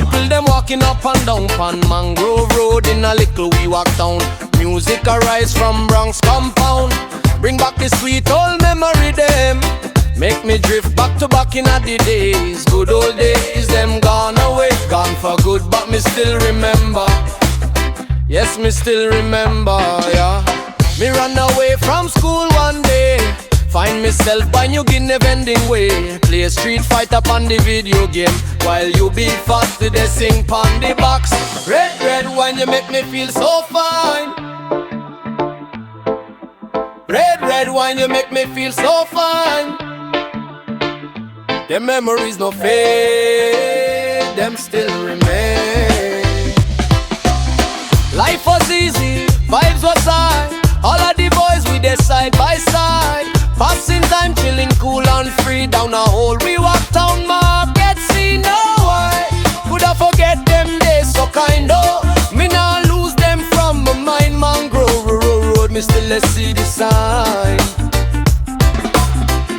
people them walking up and down on Mangrove Road in a little Wewak town. Music arise from Bronx Compound, bring back the sweet old memory them. Make me drift back to back in the days. Good old days, them gone away, gone for good, but me still remember. Yes, me still remember, yeah. Me run away from school one day, find myself by New Guinea vending way. Play street fight up on the video game, while you be fast to the sing pon the box. Red, red wine, you make me feel so fine. Red, red wine, you make me feel so fine. The memories no fade, them still remain. Life was easy, vibes was high. All of the boys we there side by side, passing time, chilling cool and free down a whole Wewak town market. See no why could I forget them days so kind of. Me nah lose them from my mind. Mangrove Road, me still see the sign.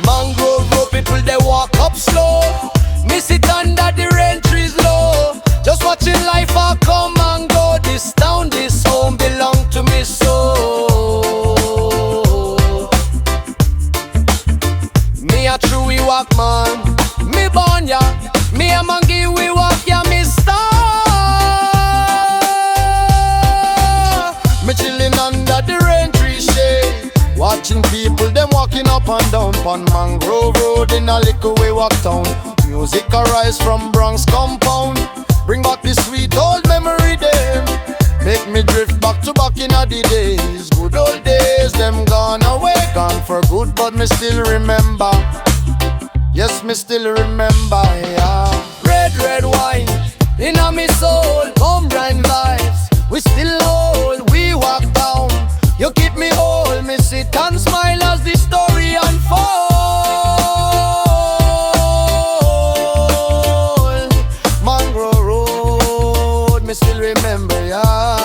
Mangrove Road, people they walk up slow. Me sit under the rain trees low, just watching life a come and go. This town, this home belong to me so. Me a true Wewak man, me born ya. Me a mangi Wewak ya, me star. Me chillin' under the rain tree shade, watching people them walking up and down on Mangrove Road in a little Wewak town. Music arise from Bronx Compound, bring back the sweet old memory them. Make me drift back to back in the days. Good old days, them gone away, gone for good, but me still remember. Yes, me still remember, yeah. Red, red wine, in a me soul, home brand vibes. We still hold, Wewak down. You keep me whole, me sit and smile as the story unfolds. Mangrove Road, me still remember, yeah.